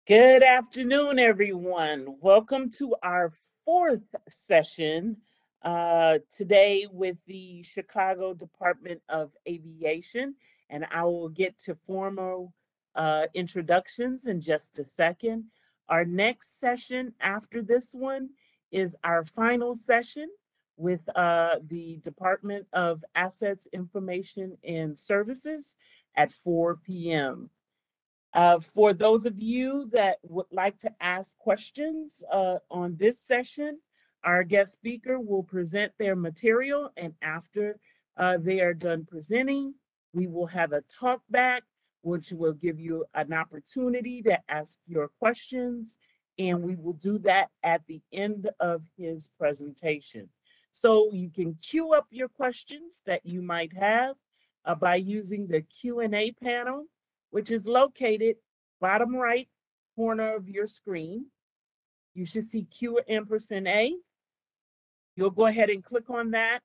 Good afternoon, everyone. Welcome to our fourth session today with the Chicago Department of Aviation, and I will get to formal introductions in just a second. Our next session after this one is our final session with the Department of Assets, Information, and Services at 4 p.m. For those of you that would like to ask questions on this session, our guest speaker will present their material, and after they are done presenting, we will have a talk back, which will give you an opportunity to ask your questions, and we will do that at the end of his presentation. So you can queue up your questions that you might have by using the Q&A panel, which is located bottom right corner of your screen. You should see Q&A. You'll go ahead and click on that.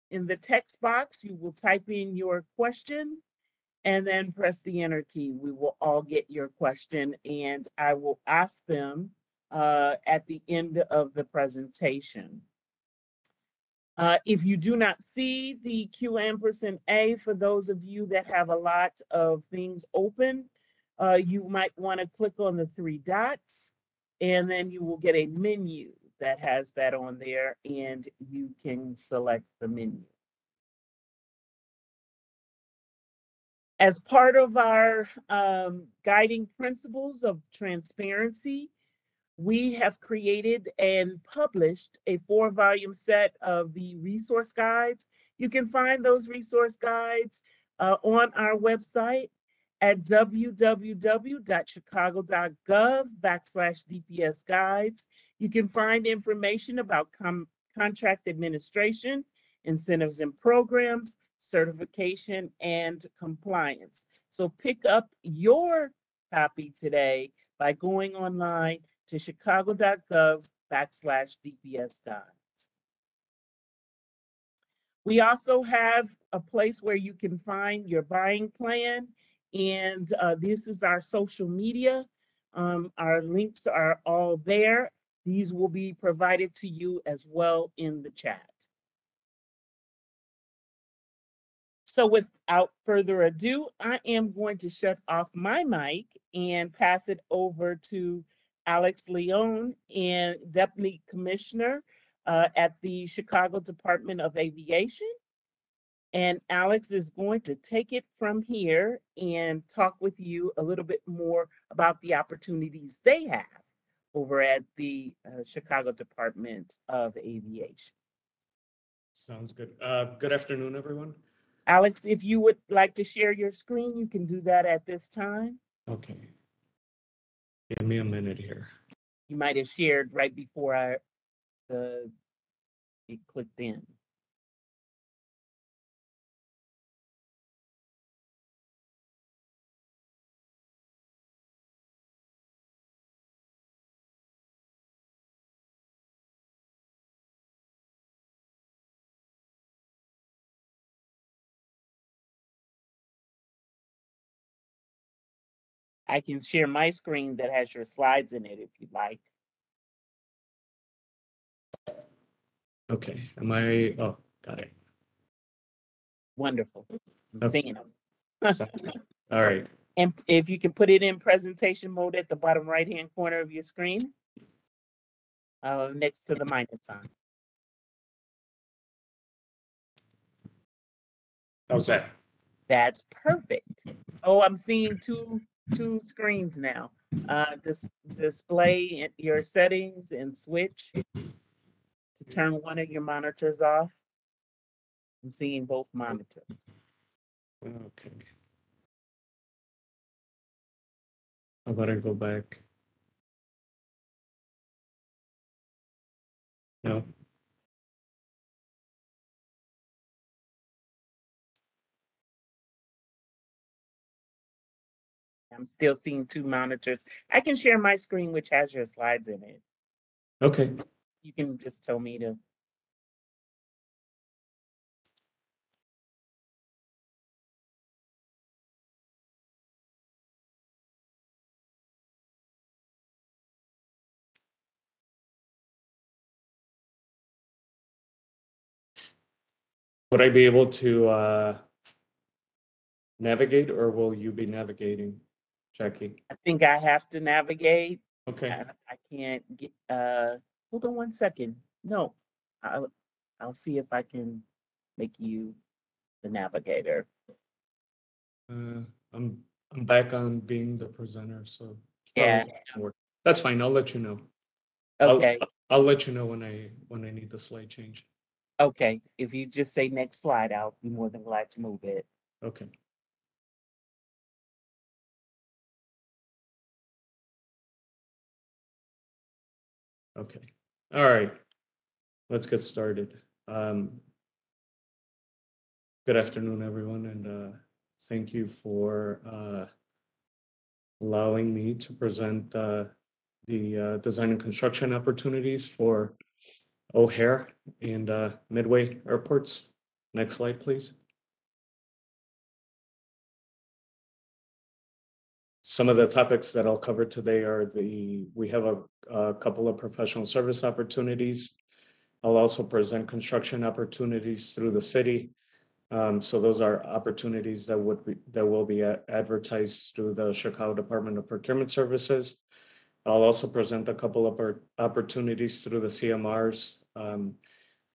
In the text box, you will type in your question and then press the enter key. We will all get your question and I will ask them at the end of the presentation. If you do not see the Q&A, for those of you that have a lot of things open, you might want to click on the three dots, and then you will get a menu that has that on there, and you can select the menu. As part of our guiding principles of transparency, we have created and published a 4-volume set of the resource guides. You can find those resource guides on our website at www.chicago.gov/DPS guides. You can find information about contract administration, incentives and programs, certification, and compliance. So pick up your copy today by going online to chicago.gov/DPS guides. We also have a place where you can find your buying plan, and this is our social media. Our links are all there. These will be provided to you as well in the chat. So without further ado, I am going to shut off my mic and pass it over to Alex Leon, and Deputy Commissioner at the Chicago Department of Aviation. And Alex is going to take it from here and talk with you a little bit more about the opportunities they have over at the Chicago Department of Aviation. Sounds good. Good afternoon, everyone. Alex, if you would like to share your screen, you can do that at this time. Okay. Give me a minute here. You might have shared right before it clicked in. I can share my screen that has your slides in it if you'd like. Okay. Oh, got it. Wonderful. I'm Okay. seeing them. All right. And if you can put it in presentation mode at the bottom right-hand corner of your screen, next to the minus sign. How's that? That's perfect. Oh, I'm seeing two screens now. Display your settings and switch to turn one of your monitors off. I'm seeing both monitors. Okay. I better go back. No. I'm still seeing two monitors. I can share my screen, which has your slides in it. Okay. You can just tell me to. Would I be able to navigate, or will you be navigating, Jackie? I think I have to navigate. Okay. I can't get, hold on one second. No, I'll see if I can make you the navigator. I'm back on being the presenter, so it's probably Yeah, not gonna work. That's fine. I'll let you know. okay, I'll let you know when I need the slide change. okay. If you just say next slide, I'll be more than glad to move it. Okay. Okay. All right. Let's get started. Good afternoon, everyone, and thank you for allowing me to present the design and construction opportunities for O'Hare and Midway airports. Next slide, please. Some of the topics that I'll cover today are we have a couple of professional service opportunities. I'll also present construction opportunities through the city. So those are opportunities that will be advertised through the Chicago Department of Procurement Services. I'll also present a couple of opportunities through the CMRs,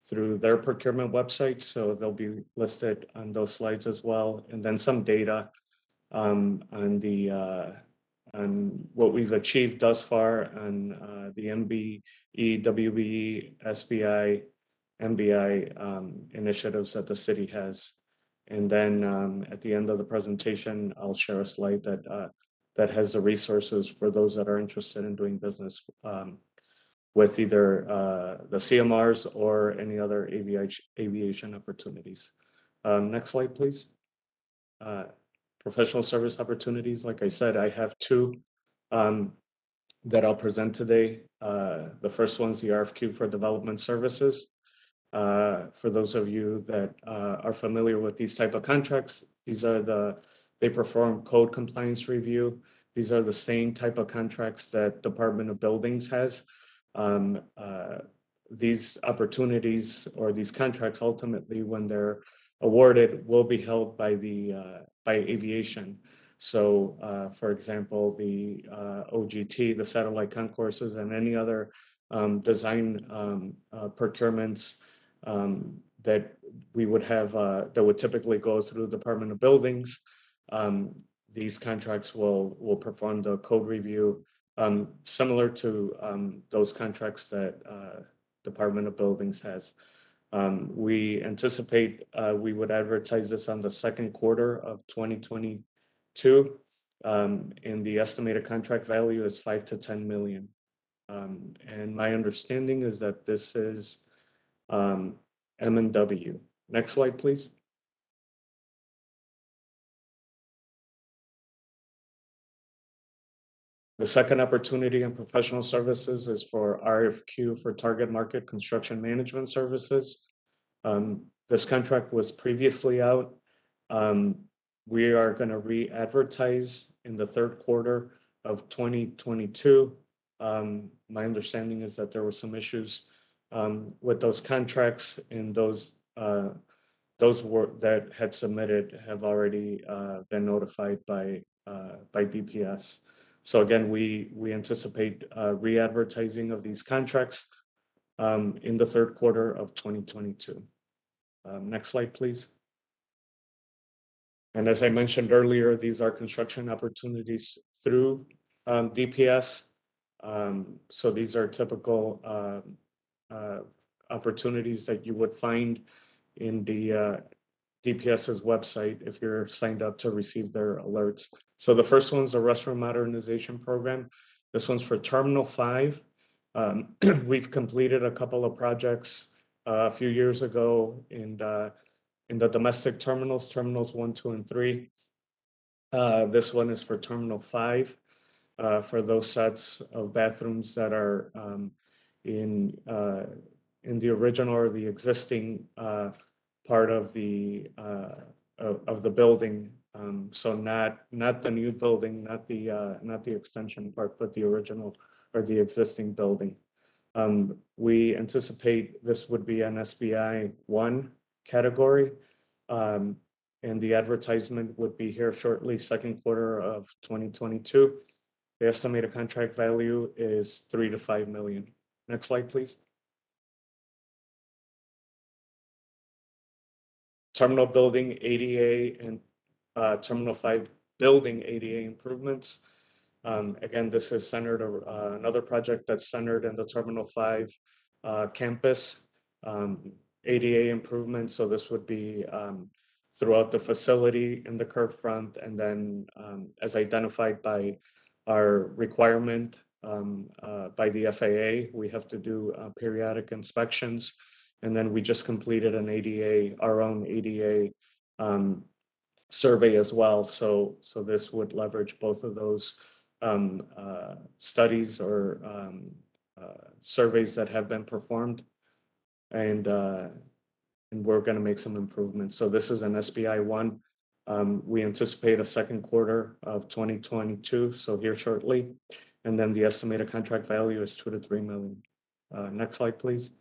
through their procurement website. So they'll be listed on those slides as well. And then some data on what we've achieved thus far on the MBE, WBE, SBI, MBI initiatives that the city has. And then at the end of the presentation, I'll share a slide that has the resources for those that are interested in doing business with either the CMRs or any other aviation opportunities. Next slide, please. Professional service opportunities. Like I said, I have two that I'll present today. The first one's the RFQ for development services. For those of you that are familiar with these type of contracts, they perform code compliance review. These are the same type of contracts that Department of Buildings has. These opportunities or these contracts ultimately, when they're awarded, will be held by aviation. So, for example, the OGT, the satellite concourses, and any other design procurements that we would have that would typically go through the Department of Buildings. These contracts will perform the code review, similar to those contracts that Department of Buildings has. We anticipate we would advertise this on the second quarter of 2022, and the estimated contract value is 5 to 10 million. And my understanding is that this is M&W. Next slide, please. The second opportunity in professional services is for RFQ for target market construction management services. This contract was previously out. We are going to re-advertise in the third quarter of 2022. My understanding is that there were some issues with those contracts, and those that had submitted have already been notified by DPS. So again, we anticipate re-advertising of these contracts in the third quarter of 2022. Next slide, please. And as I mentioned earlier, these are construction opportunities through DPS. So these are typical opportunities that you would find in the DPS's website if you're signed up to receive their alerts. So the first one's the restroom modernization program. This one's for Terminal 5. We've completed a couple of projects a few years ago in the domestic terminals, Terminals 1, 2, and 3. This one is for Terminal 5, for those sets of bathrooms that are in the original or the existing part of the building. So not the new building, not the extension part, but the original or the existing building. We anticipate this would be an SBI 1 category. And the advertisement would be here shortly, second quarter of 2022. The estimated contract value is 3 to 5 million. Next slide, please. Terminal building ADA and Terminal 5 building ADA improvements. Again, this is centered, another project that's centered in the Terminal 5 campus. ADA improvements, so this would be throughout the facility in the curb front, and then as identified by our requirement by the FAA, we have to do periodic inspections, and then we just completed an ADA, our own ADA survey as well. So this would leverage both of those studies or surveys that have been performed, and we're going to make some improvements. So this is an SBI 1. We anticipate a second quarter of 2022, so here shortly. And then the estimated contract value is 2 to 3 million. Next slide, please.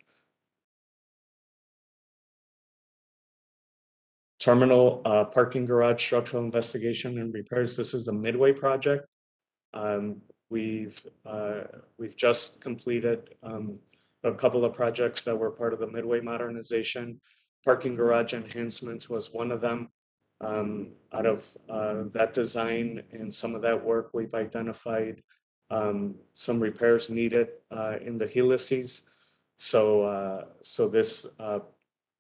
Terminal parking garage structural investigation and repairs. This is a Midway project. We've just completed a couple of projects that were part of the Midway modernization. Parking garage enhancements was one of them. Out of that design and some of that work, we've identified some repairs needed in the helices. So this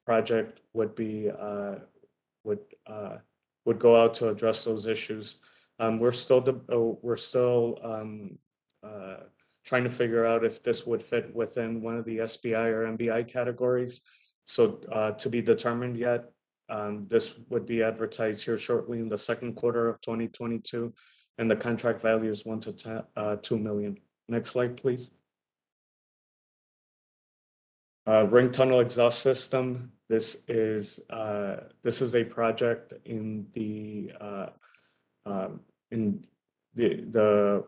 project would be would go out to address those issues. We're still trying to figure out if this would fit within one of the SBI or MBI categories. So to be determined yet. This would be advertised here shortly in the second quarter of 2022, and the contract value is 1 to 2 million. Next slide, please. Ring tunnel exhaust system. This is a project in the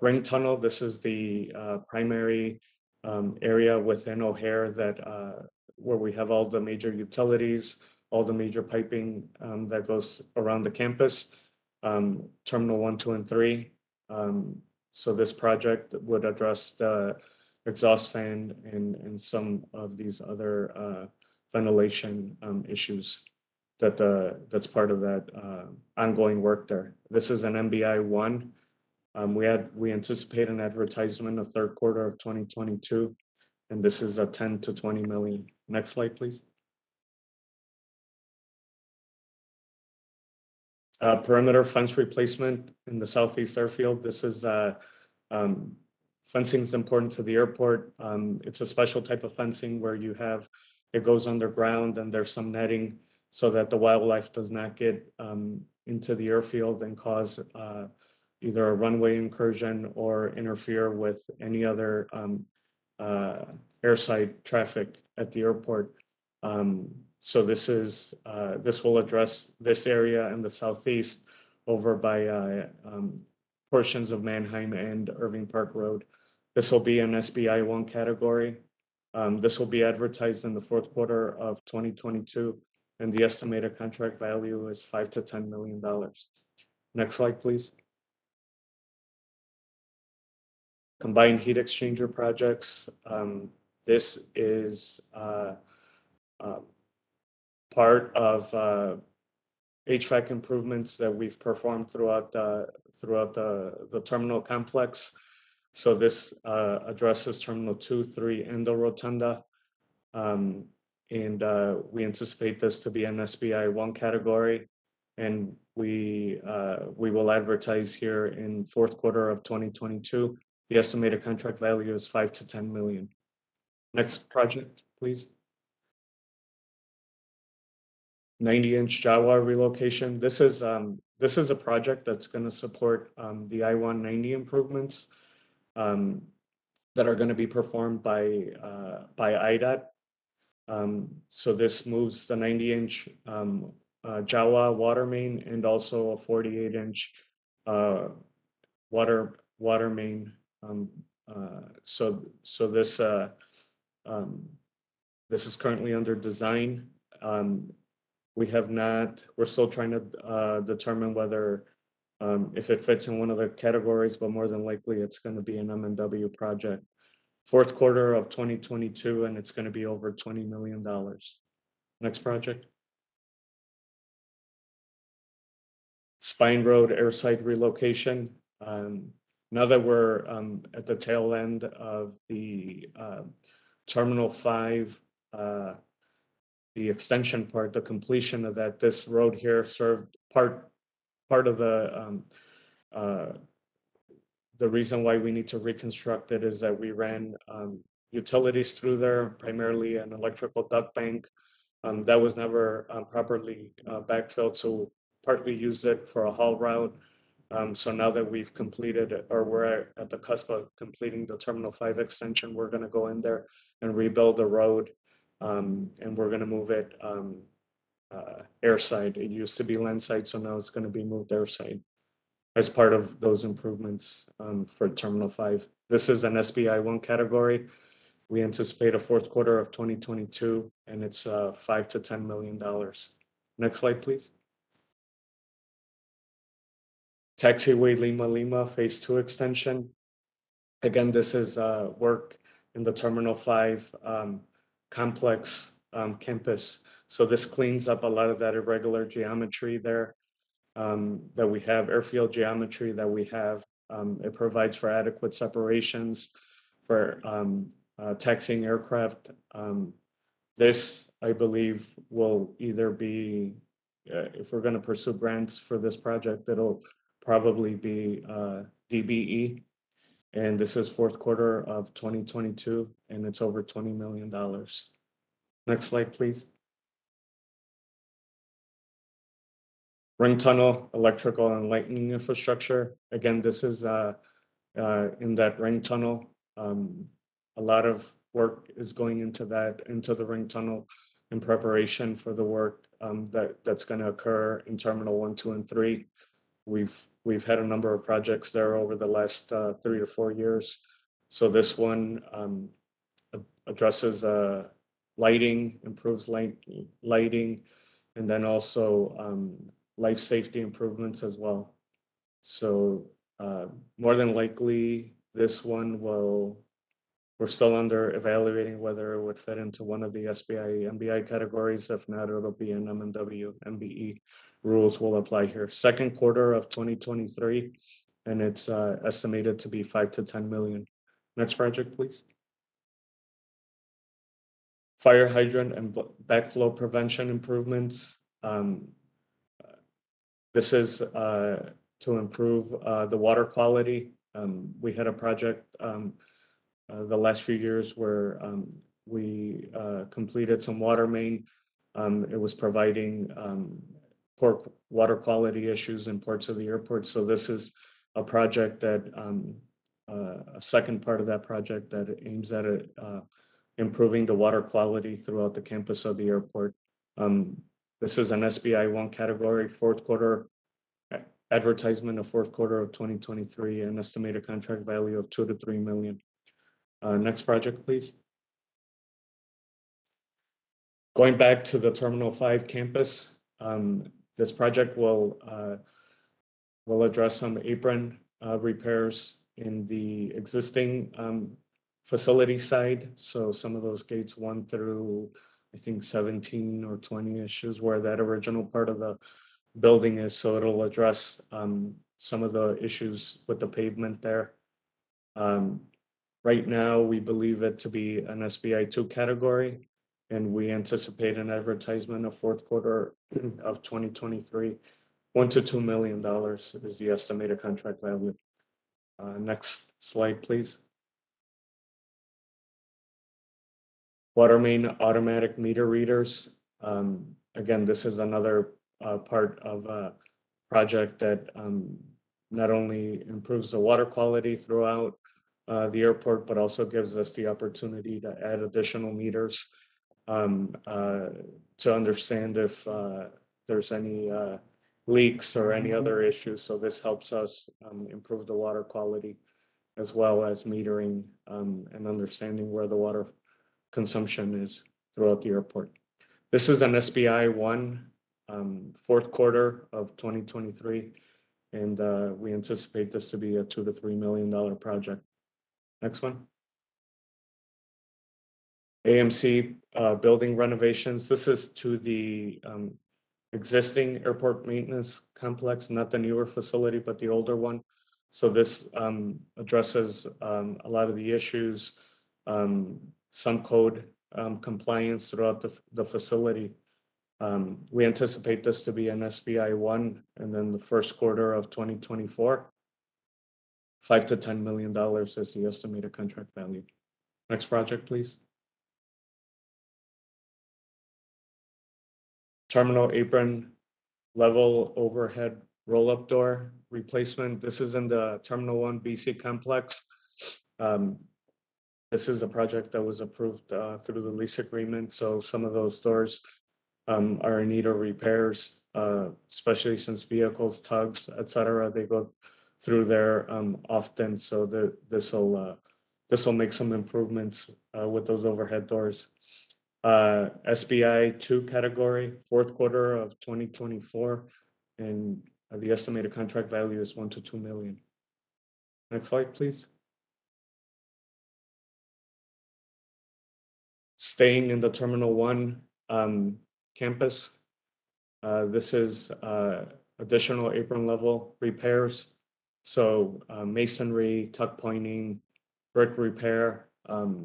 ring tunnel. This is the primary area within O'Hare that where we have all the major utilities, all the major piping that goes around the campus, Terminal 1, 2, and 3. So this project would address the exhaust fan and some of these other ventilation issues that's part of that ongoing work there. This is an MBI 1. We anticipate an advertisement of third quarter of 2022, and this is a 10 to 20 million. Next slide, please. Perimeter fence replacement in the Southeast Airfield. This is fencing is important to the airport. It's a special type of fencing where it goes underground and there's some netting so that the wildlife does not get into the airfield and cause either a runway incursion or interfere with any other airside traffic at the airport. So this will address this area in the southeast over by portions of Mannheim and Irving Park Road. This will be an SBI 1 category. This will be advertised in the fourth quarter of 2022, and the estimated contract value is $5 to $10 million. Next slide, please. Combined heat exchanger projects. This is part of HVAC improvements that we've performed throughout the terminal complex. So this addresses Terminal 2, 3, and the Rotunda. And we anticipate this to be an SBI 1 category. And we will advertise here in fourth quarter of 2022. The estimated contract value is 5 to 10 million. Next project, please. 90-inch Jaguar relocation. This is a project that's going to support the I-190 improvements that are going to be performed by IDOT. So this moves the 90-inch Jaguar water main and also a 48-inch water main. So this is currently under design. We have not, we're still trying to determine whether if it fits in one of the categories, but more than likely it's going to be an M&W project. Fourth quarter of 2022, and it's going to be over $20 million. Next project. Spine Road Airside relocation. Now that we're at the tail end of the Terminal 5, the extension part, the completion of that, this road here served part of the reason why we need to reconstruct it is that we ran utilities through there, primarily an electrical duct bank. That was never properly backfilled, so partly used it for a haul route. So now that we've completed it, or we're at the cusp of completing the Terminal 5 extension, we're going to go in there and rebuild the road, and we're going to move it airside. It used to be landside, so now it's going to be moved airside as part of those improvements for Terminal 5. This is an SBI 1 category. We anticipate a fourth quarter of 2022, and it's $5 to $10 million. Next slide, please. Taxiway Lima Phase 2 extension. Again, this is work in the Terminal 5 complex campus. So this cleans up a lot of that irregular geometry there that we have, airfield geometry that we have. It provides for adequate separations for taxiing aircraft. This, I believe, will either be, if we're going to pursue grants for this project, it'll probably be DBE. And this is fourth quarter of 2022, and it's over $20 million. Next slide, please. Ring tunnel, electrical and lighting infrastructure. Again, this is in that ring tunnel. A lot of work is going into the ring tunnel in preparation for the work that's going to occur in Terminal 1, 2, and 3. We've had a number of projects there over the last 3 to 4 years. So this one addresses lighting, improves lighting, and then also life safety improvements as well. So more than likely, this one we're still under evaluating whether it would fit into one of the SBI MBI categories. If not, it'll be an M&W MBE. Rules will apply here. Second quarter of 2023, and it's estimated to be $5 to $10 million. Next project, please. Fire hydrant and backflow prevention improvements. This is to improve the water quality. We had a project the last few years where we completed some water main. It was providing poor water quality issues in parts of the airport. So this is a project that, a second part of that project that aims at improving the water quality throughout the campus of the airport. This is an SBI 1 category, fourth quarter advertisement of fourth quarter of 2023, an estimated contract value of $2 to $3 million. Next project, please. Going back to the Terminal 5 campus, this project will address some apron repairs in the existing facility side. So some of those gates 1 through, I think, 17 or 20-ish is where that original part of the building is. So it'll address some of the issues with the pavement there. Right now, we believe it to be an SBI 2 category, and we anticipate an advertisement of fourth quarter of 2023. $1 to $2 million is the estimated contract value. Next slide, please. Water main automatic meter readers. Again, this is another part of a project that not only improves the water quality throughout the airport, but also gives us the opportunity to add additional meters to understand if there's any leaks or any other issues. So this helps us improve the water quality as well as metering and understanding where the water consumption is throughout the airport. This is an SBI 1 fourth quarter of 2023. And we anticipate this to be a $2 to $3 million project. Next one. AMC Building Renovations. This is to the existing airport maintenance complex, not the newer facility, but the older one. So this addresses a lot of the issues, some code compliance throughout the facility. We anticipate this to be an SBI 1, and then the first quarter of 2024. $5 to $10 million is the estimated contract value. Next project, please. Terminal apron level overhead roll-up door replacement. This is in the Terminal 1 BC complex. This is a project that was approved through the lease agreement. So some of those doors are in need of repairs, especially since vehicles, tugs, etc. They go through there often. So this will make some improvements with those overhead doors. SBI 2 category, fourth quarter of 2024, and the estimated contract value is $1 to $2 million. Next slide, please. Staying in the Terminal 1 campus, this is additional apron level repairs. So masonry, tuck pointing, brick repair. A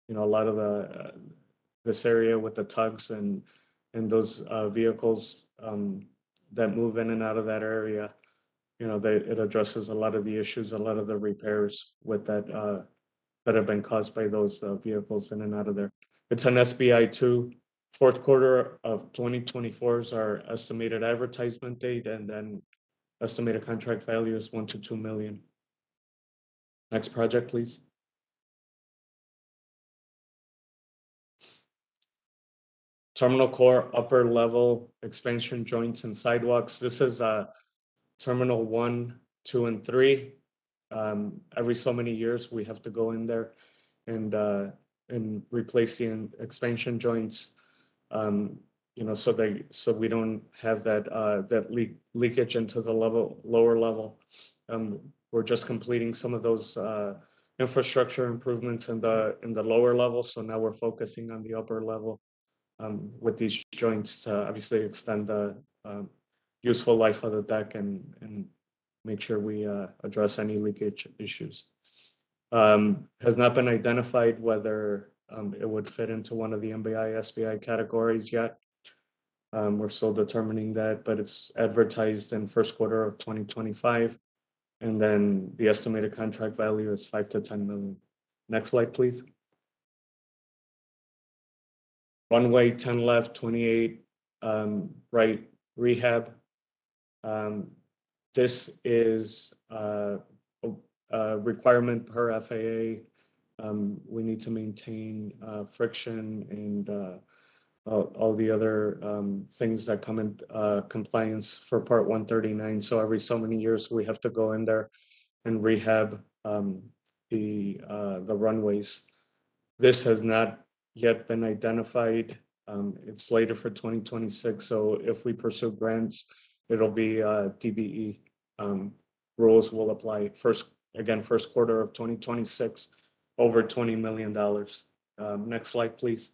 lot of this area with the tugs and those vehicles that move in and out of that area, it addresses a lot of the issues, a lot of the repairs with that have been caused by those vehicles in and out of there. It's an SBI 2. Fourth quarter of 2024 is our estimated advertisement date, and then estimated contract value is $1 to $2 million. Next project, please. Terminal core upper level expansion joints and sidewalks. This is Terminal 1, 2, and 3. Every so many years, we have to go in there and replace the expansion joints. So we don't have that leakage into the lower level. We're just completing some of those infrastructure improvements in the lower level. So now we're focusing on the upper level with these joints to obviously extend the useful life of the deck and make sure we address any leakage issues. Has not been identified whether it would fit into one of the MBI SBI categories yet. We're still determining that, but it's advertised in first quarter of 2025. And then the estimated contract value is $5 to $10 million. Next slide, please. Runway 10 left, 28 right rehab. This is a requirement per FAA. We need to maintain friction and all the other things that come in compliance for Part 139. So every so many years, we have to go in there and rehab the runways. This has not yet been identified. It's later for 2026. So if we pursue grants, it'll be DBE rules will apply first quarter of 2026, over $20 million. Next slide, please.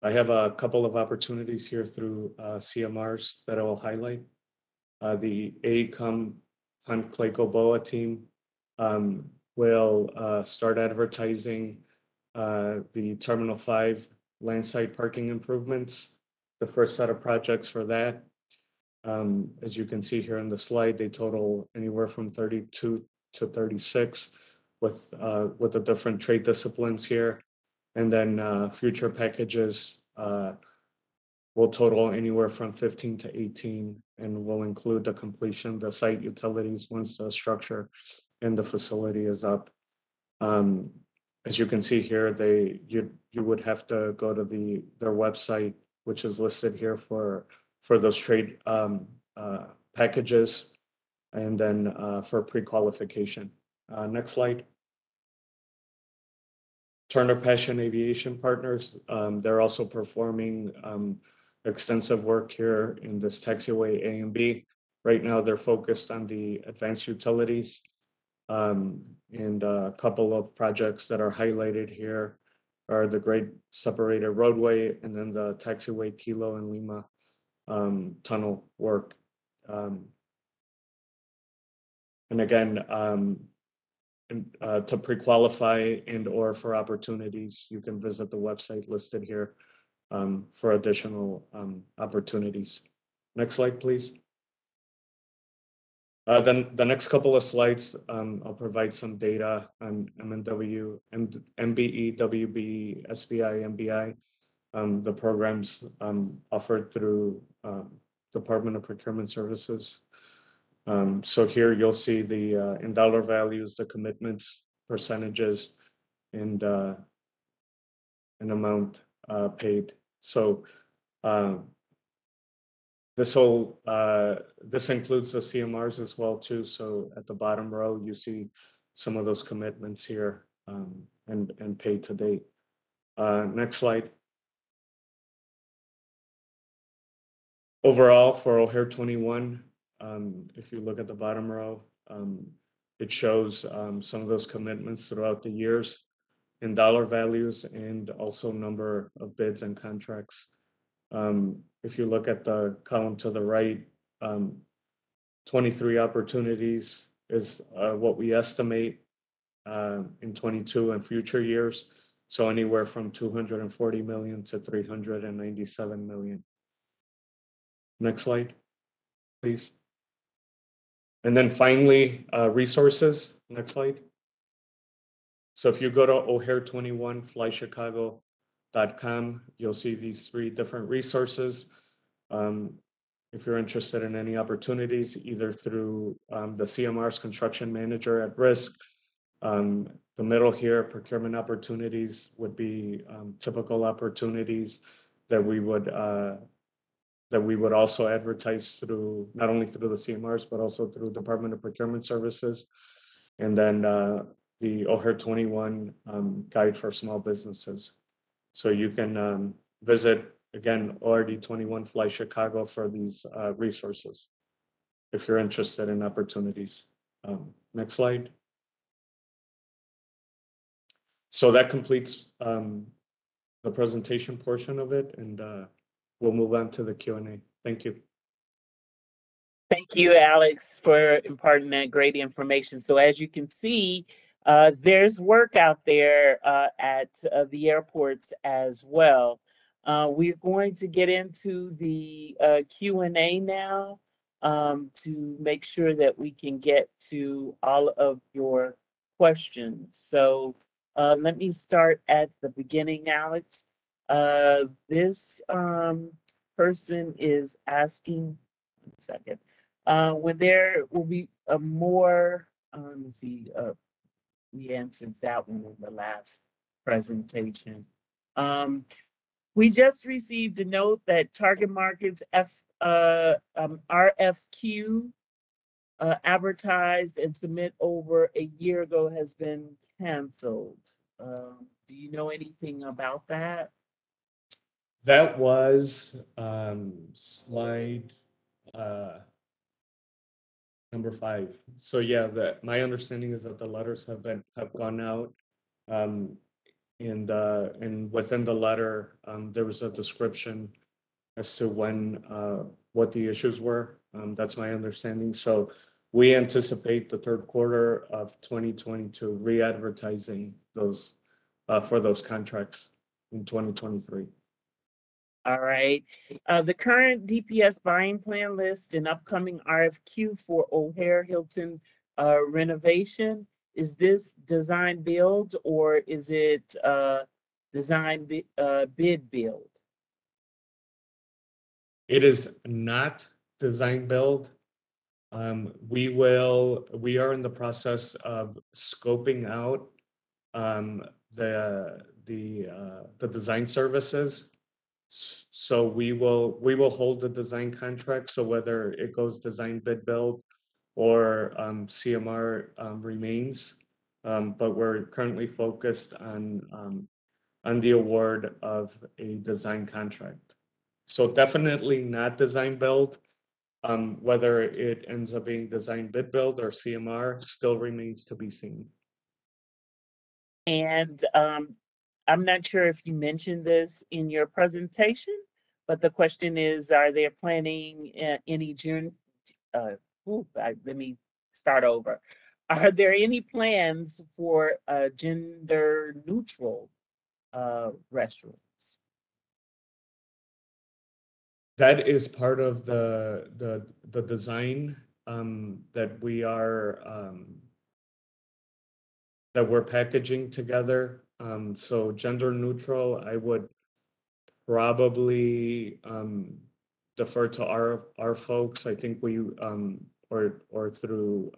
I have a couple of opportunities here through CMRs that I will highlight. The AECOM Hunt Clayco Boa team will start advertising the Terminal 5 landside parking improvements, the first set of projects for that. As you can see here in the slide, they total anywhere from 32 to 36 with the different trade disciplines here. And then future packages will total anywhere from 15 to 18 and will include the completion of the site utilities once the structure and the facility is up. As you can see here, you would have to go to their website, which is listed here for those trade packages, and then for pre-qualification. Next slide. Turner Passion Aviation Partners, they're also performing extensive work here in this taxiway A and B. Right now, they're focused on the advanced utilities. And a couple of projects that are highlighted here are the Great Separated Roadway and then the Taxiway Kilo and Lima tunnel work. And again, to pre-qualify and or for opportunities, you can visit the website listed here for additional opportunities. Next slide, please. Then the next couple of slides, I'll provide some data on MNW, MBE, WBE, SBI, MBI, the programs offered through Department of Procurement Services. So here you'll see the in dollar values, the commitments, percentages, and an amount paid. So this includes the CMRs as well too. So at the bottom row, you see some of those commitments here and paid to date. Next slide. Overall for O'Hare 21, if you look at the bottom row, it shows some of those commitments throughout the years in dollar values and also number of bids and contracts. If you look at the column to the right, 23 opportunities is what we estimate in 22 and future years. So anywhere from 240 million to 397 million. Next slide, please. And then finally, resources. Next slide. So if you go to O'Hare21flychicago.com, you'll see these 3 different resources. If you're interested in any opportunities, either through the CMR's construction manager at risk, the middle here, procurement opportunities would be typical opportunities that we would also advertise through, not only through the CMRs, but also through Department of Procurement Services. And then the O'Hare 21 guide for small businesses. So you can visit, again, ORD21 Fly Chicago for these resources if you're interested in opportunities. Next slide. So that completes the presentation portion of it, and we'll move on to the Q&A. Thank you. Thank you, Alex, for imparting that great information. So as you can see, there's work out there at the airports as well. We're going to get into the Q&A now to make sure that we can get to all of your questions. So let me start at the beginning, Alex. This person is asking, 1 second, when there will be a more, let me see, we answered that one in the last presentation. We just received a note that Target Market's RFQ advertised and submit over a year ago has been canceled. Do you know anything about that? That was slide number 5. So yeah, my understanding is that the letters have gone out, and within the letter there was a description as to when what the issues were. That's my understanding. So we anticipate the 3rd quarter of 2022 re-advertising those for those contracts in 2023. All right. The current DPS buying plan list and upcoming RFQ for O'Hare Hilton renovation, is this design build or is it design bid build? It is not design build. We are in the process of scoping out the design services. So we will hold the design contract. So whether it goes design bid build or CMR remains, but we're currently focused on the award of a design contract. So definitely not design build. Whether it ends up being design bid build or CMR still remains to be seen. And I'm not sure if you mentioned this in your presentation, but the question is, are they planning any June? Let me start over. Are there any plans for gender neutral restrooms? That is part of the design that we're packaging together. So gender neutral, I would probably defer to our folks. I think we or through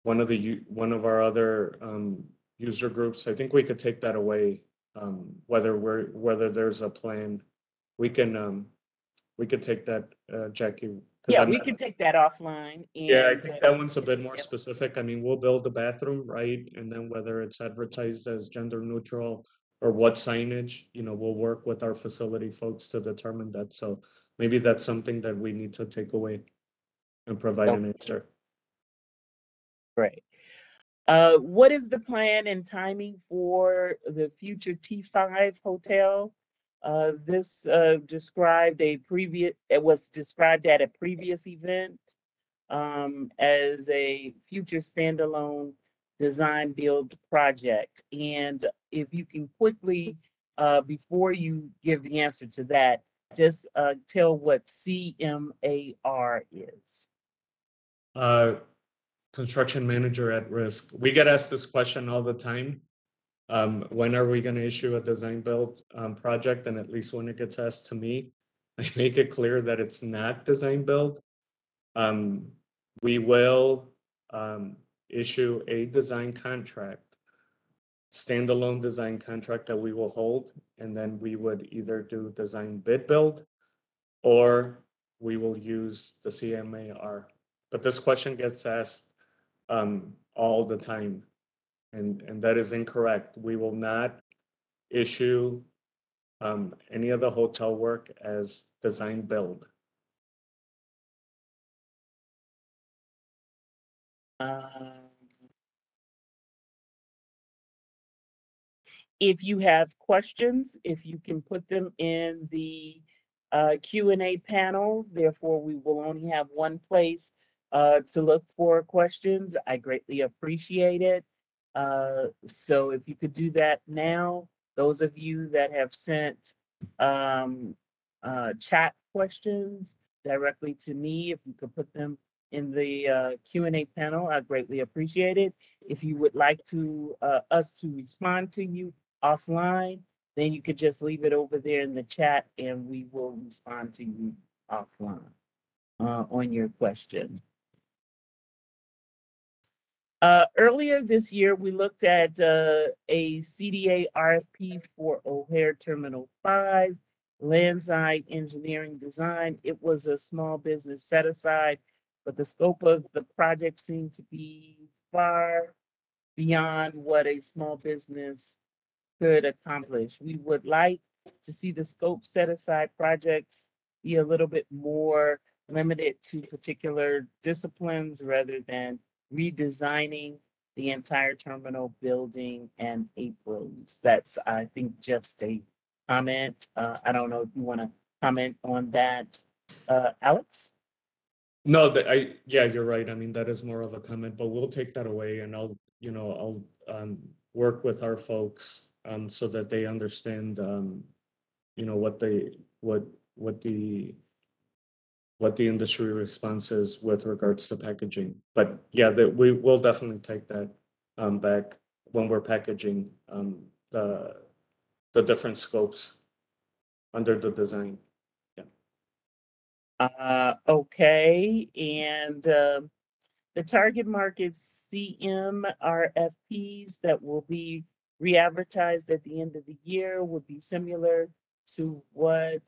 one of our other user groups. I think we could take that away. Whether there's a plan, we could take that, Jackie. Yeah, we can take that offline. Yeah, I And think that one's a bit more specific. I mean, we'll build the bathroom, right? And then whether it's advertised as gender neutral or what signage, we'll work with our facility folks to determine that. So maybe that's something that we need to take away and provide an answer. great. What is the plan and timing for the future T5 hotel? This it was described at a previous event as a future standalone design build project. And if you can quickly, before you give the answer to that, just tell what CMAR is. Construction manager at risk. We get asked this question all the time. When are we going to issue a design build project? And at least when it gets asked to me, I make it clear that it's not design build. We will issue a design contract, standalone design contract that we will hold, and then we would either do design bid build or we will use the CMAR. But this question gets asked all the time, and that is incorrect. We will not issue any of the hotel work as design build. If you have questions, if you can put them in the Q&A panel, therefore we will only have one place to look for questions. I greatly appreciate it. So if you could do that now, those of you that have sent chat questions directly to me, if you could put them in the Q&A panel, I greatly appreciate it. If you would like to us to respond to you offline, then you could just leave it over there in the chat and we will respond to you offline on your question. Earlier this year, we looked at a CDA RFP for O'Hare Terminal 5, landside engineering design. It was a small business set aside, but the scope of the project seemed to be far beyond what a small business could accomplish. We would like to see the scope set aside projects be a little bit more limited to particular disciplines rather than redesigning the entire terminal building and aprons. That's, I think, just a comment. I don't know if you want to comment on that, Alex? No, yeah, you're right. I mean, that is more of a comment, but we'll take that away and I'll work with our folks so that they understand what the industry response is with regards to packaging. But yeah, that we will definitely take that back when we're packaging the different scopes under the design. Okay, and the target market CM RFPs that will be re-advertised at the end of the year would be similar to what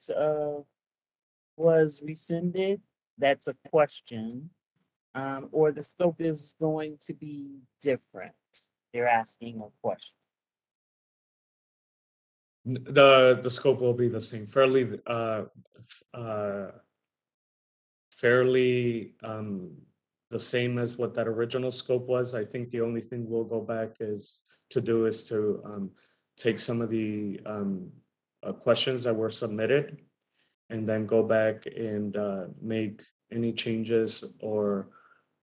was rescinded. That's a question. or the scope is going to be different? They're asking a question. The scope will be the same, fairly the same as what that original scope was. I think the only thing we'll go back is to take some of the questions that were submitted and then go back and make any changes or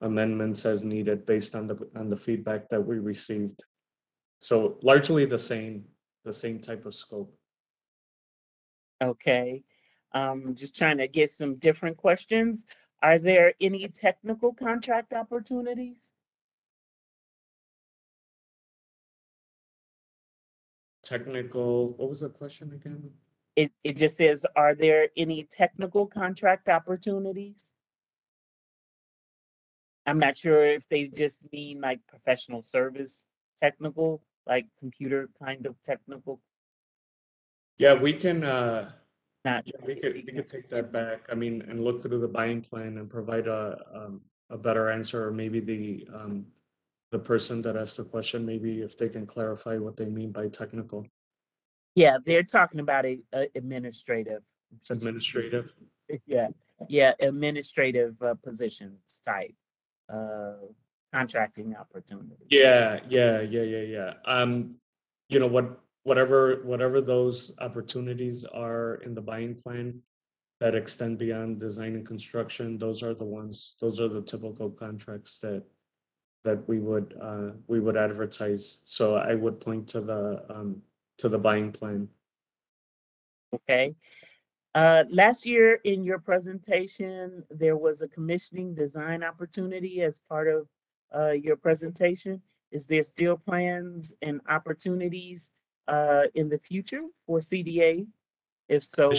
amendments as needed based on the feedback that we received. So largely the same type of scope. Okay. Just trying to get some different questions. Are there any technical contract opportunities? Technical, what was the question again? It just says, are there any technical contract opportunities? I'm not sure if they just mean like professional service technical, like computer kind of technical, Yeah, we can not. yeah, we could take that back. I mean, and look through the buying plan and provide a better answer, or maybe the person that asked the question, maybe if they can clarify what they mean by technical. Yeah, they're talking about a administrative. Administrative. Yeah, yeah, administrative positions type, uh, contracting opportunity. Yeah. You know whatever those opportunities are in the buying plan that extend beyond design and construction, those are the typical contracts that we would advertise. So I would point to the buying plan. Okay. Last year in your presentation, there was a commissioning design opportunity as part of your presentation. Is there still plans and opportunities in the future for CDA? If so,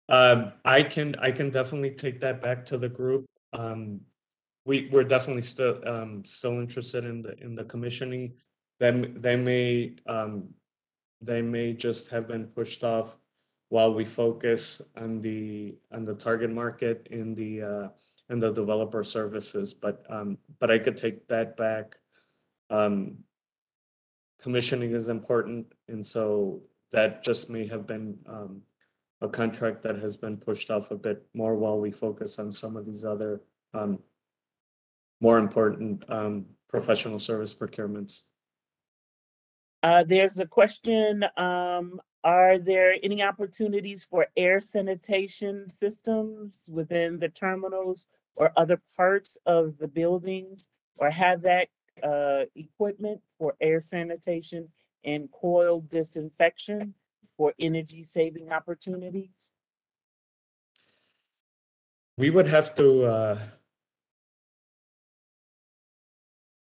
I can definitely take that back to the group. We're definitely still interested in the commissioning. Then they may just have been pushed off while we focus on the target market in the developer services. But I could take that back. Um, Commissioning is important, and so that just may have been a contract that has been pushed off a bit more while we focus on some of these other um, more important professional service procurements. there's a question, are there any opportunities for air sanitation systems within the terminals or other parts of the buildings? Or have that equipment for air sanitation and coil disinfection for energy saving opportunities? We would have to.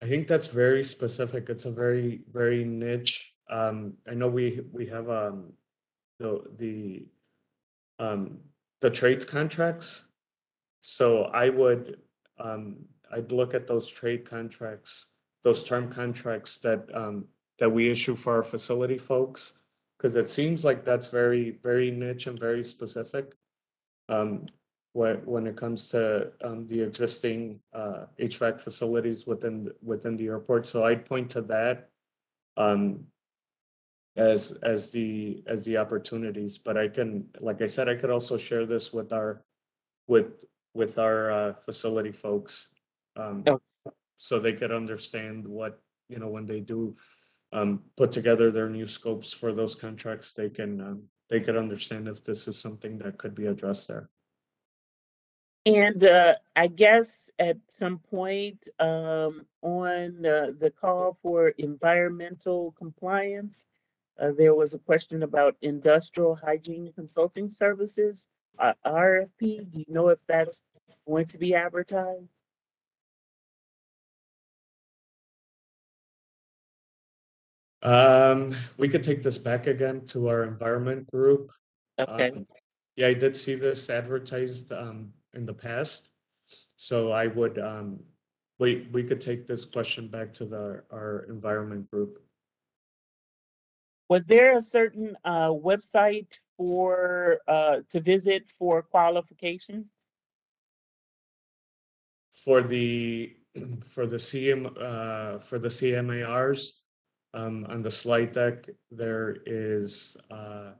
I think that's very specific. It's a very niche. I know we have the the um, the trades contracts. So I'd look at those trade contracts, those term contracts that we issue for our facility folks, because it seems like that's very niche and very specific. Um, when it comes to the existing HVAC facilities within the airport. So I'd point to that um, as the opportunities. But I can, like I said, I could also share this with with our facility folks, um, Oh, so they could understand what, when they do put together their new scopes for those contracts, they could understand if this is something that could be addressed there. and I guess at some point on the call for environmental compliance, there was a question about industrial hygiene consulting services, RFP. Do you know if that's going to be advertised? We could take this back again to our environment group. Okay. Um, yeah, I did see this advertised in the past, so I would we could take this question back to our environment group. Was there a certain website for to visit for qualifications? For the for the CMARs, on the slide deck, there's a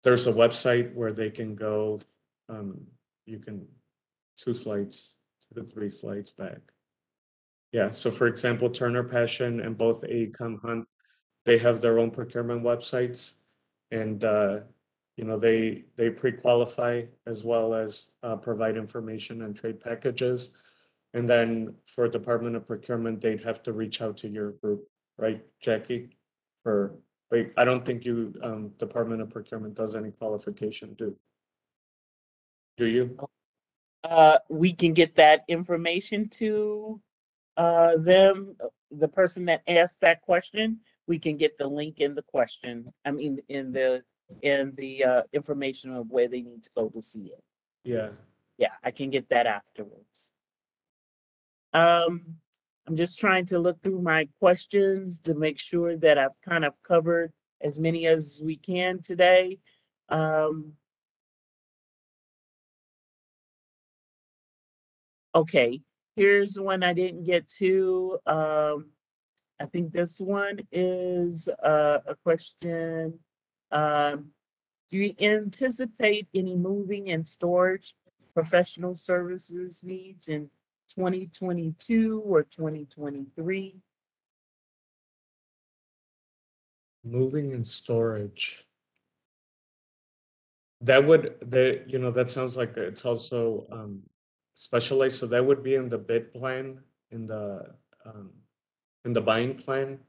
website where they can go. You can 2 to 3 slides back. Yeah. So for example, Turner Passion and both AECOM Hunt, they have their own procurement websites, and they pre-qualify as well as provide information and trade packages. And then for Department of Procurement, they'd have to reach out to your group, right, Jackie? Wait, I don't think you Department of Procurement does any qualification, do you? We can get that information to them, the person that asked that question. We can get the link in the question. I mean, in the information of where they need to go to see it. Yeah. Yeah, I can get that afterwards. I'm just trying to look through my questions to make sure that I've kind of covered as many as we can today. Okay, here's one I didn't get to. I think this one is a question. Do you anticipate any moving and storage professional services needs in 2022 or 2023? Moving and storage. That sounds like it's also specialized. So that would be in the bid plan, in the buying plan,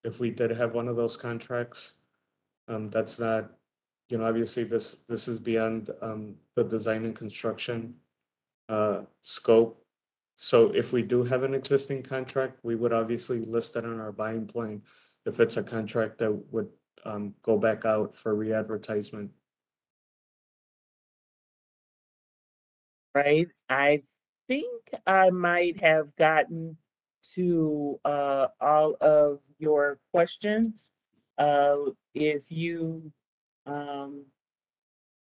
if we did have one of those contracts. That's not, obviously this is beyond the design and construction scope. So if we do have an existing contract, we would obviously list it on our buying plan if it's a contract that would go back out for re-advertisement. Right? I think I might have gotten to all of your questions. If you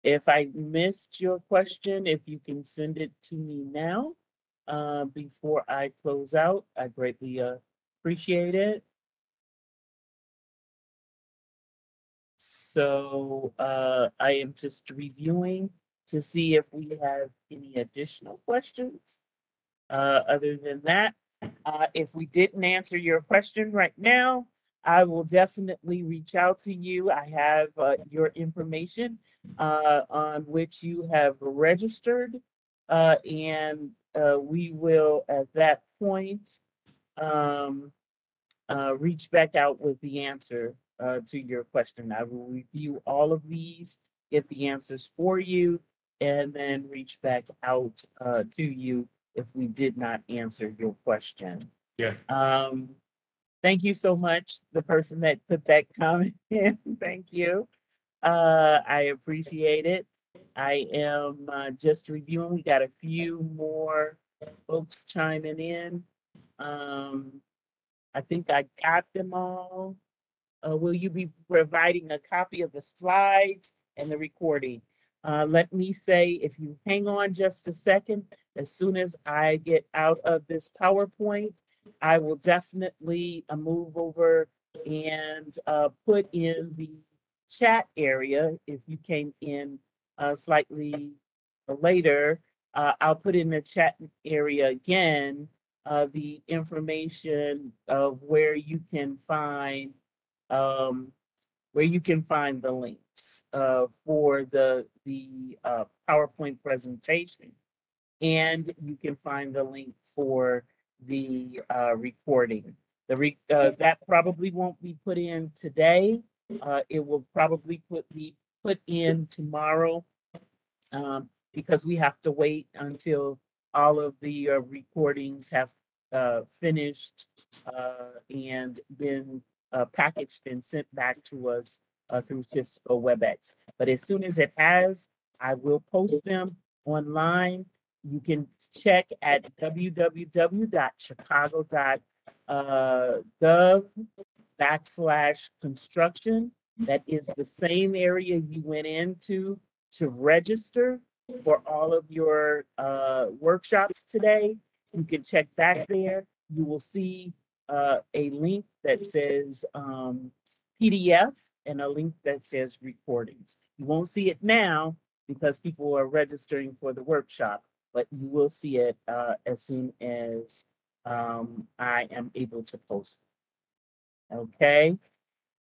if I missed your question, if you can send it to me now before I close out, I greatly appreciate it. So I am just reviewing to see if we have any additional questions. Other than that, if we didn't answer your question right now, I will definitely reach out to you. I have your information on which you have registered, and we will at that point reach back out with the answer to your question. I will review all of these, get the answers for you, and then reach back out to you if we did not answer your question. Yeah. Thank you so much, the person that put that comment in. Thank you. I appreciate it. I am just reviewing. We got a few more folks chiming in. I think I got them all. Will you be providing a copy of the slides and the recording? Let me say, if you hang on just a second, as soon as I get out of this PowerPoint, I will definitely move over and put in the chat area. If you came in slightly later, I'll put in the chat area again the information of where you can find the links for the PowerPoint presentation, and you can find the link for the recording. That probably won't be put in today. It will probably be put in tomorrow because we have to wait until all of the recordings have finished and been packaged and sent back to us through Cisco WebEx. But as soon as it has, I will post them online. You can check at www.chicago.gov/construction. That is the same area you went into to register. for all of your workshops today. You can check back there. You will see a link that says PDF and a link that says recordings. You won't see it now because people are registering for the workshop, but you will see it as soon as I am able to post it. Okay.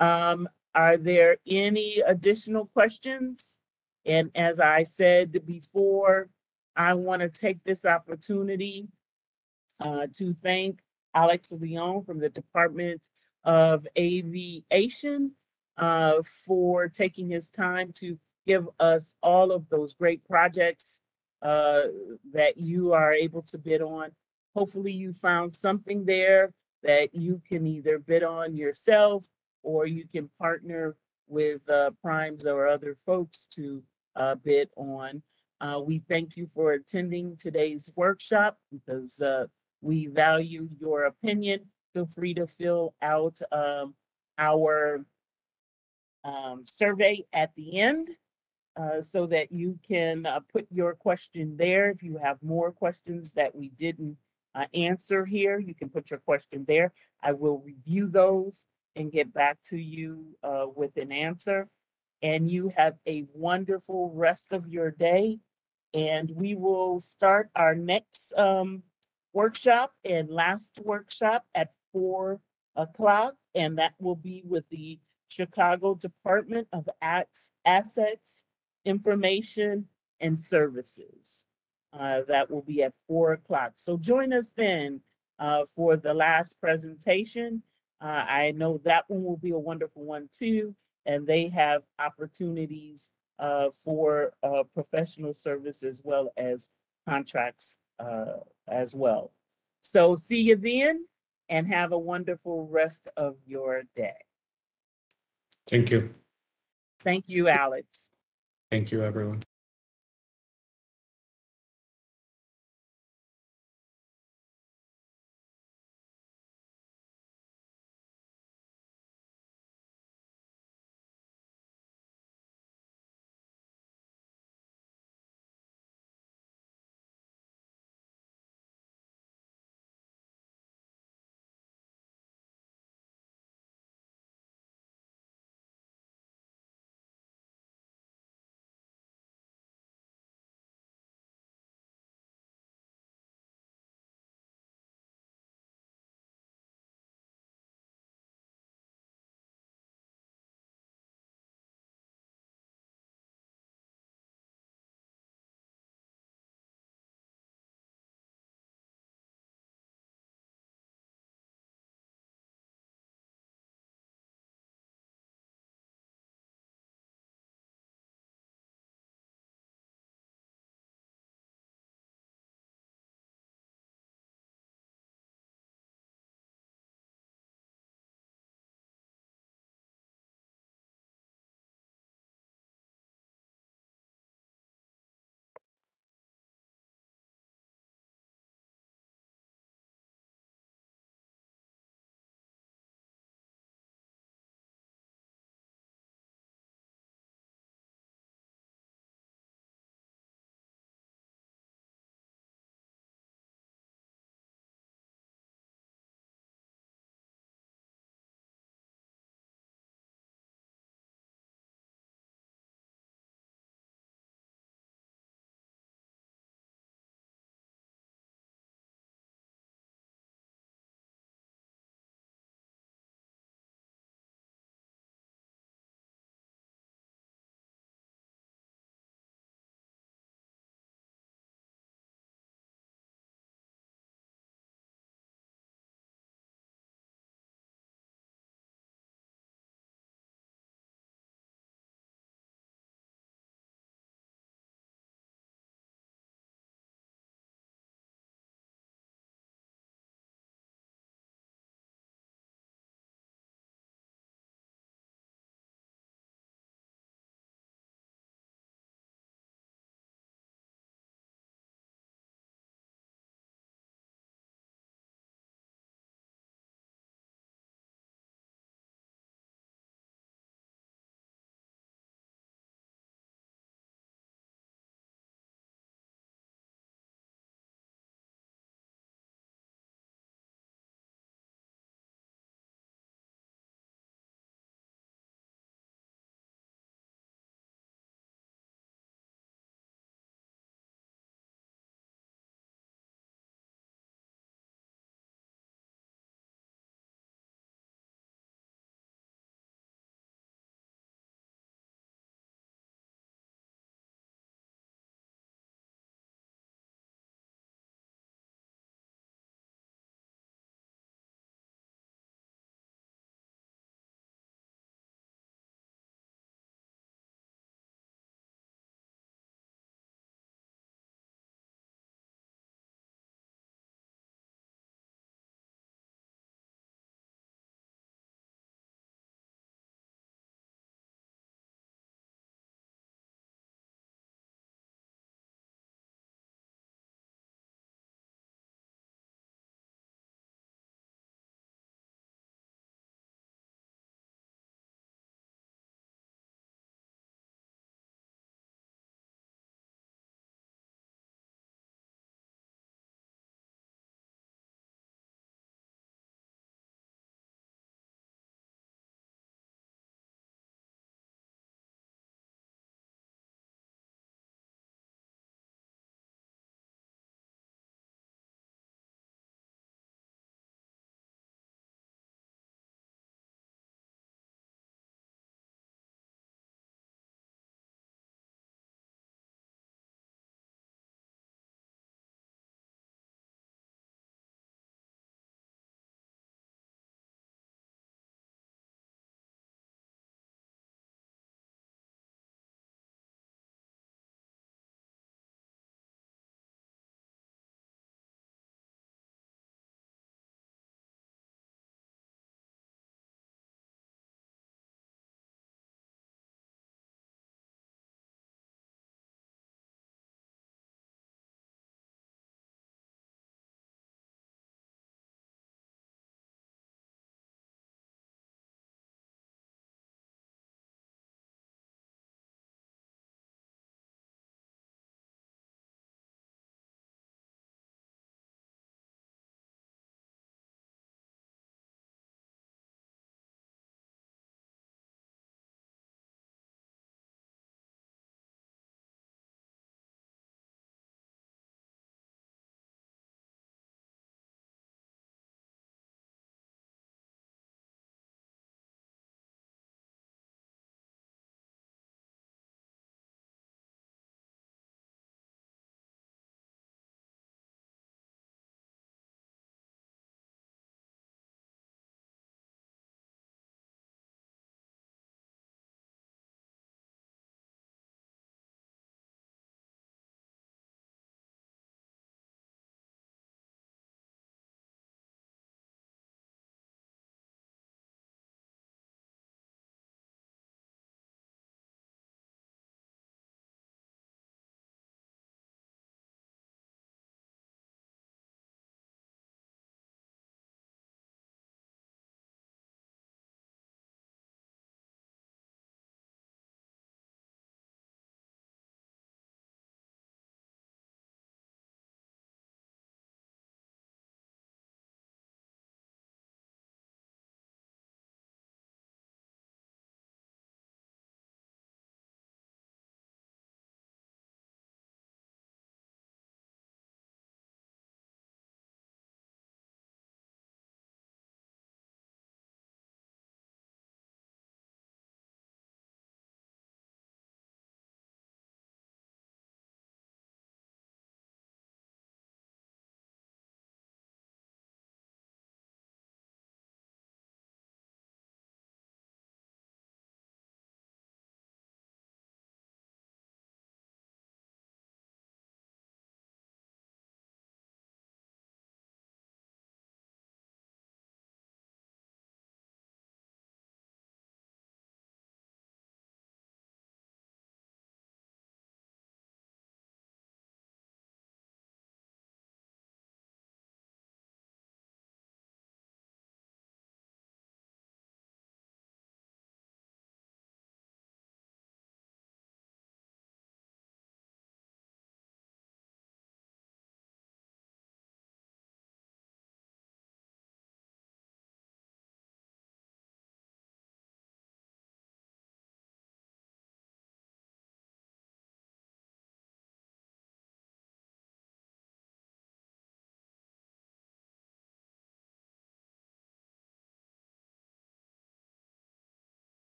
Are there any additional questions? And as I said before, I want to take this opportunity to thank Alex Leon from the Department of Aviation for taking his time to give us all of those great projects uh, that you are able to bid on. Hopefully, you found something there that you can either bid on yourself or you can partner with primes or other folks to bid on. We thank you for attending today's workshop because we value your opinion. Feel free to fill out our survey at the end so that you can put your question there. If you have more questions that we didn't answer here, you can put your question there. I will review those and get back to you with an answer. And you have a wonderful rest of your day. And we will start our next workshop and last workshop at 4 o'clock. And that will be with the Chicago Department of Assets, Information, and Services. That will be at 4 o'clock. So join us then for the last presentation. I know that one will be a wonderful one too. And they have opportunities for professional service as well as contracts as well. So see you then and have a wonderful rest of your day. Thank you. Thank you, Alex. Thank you, everyone.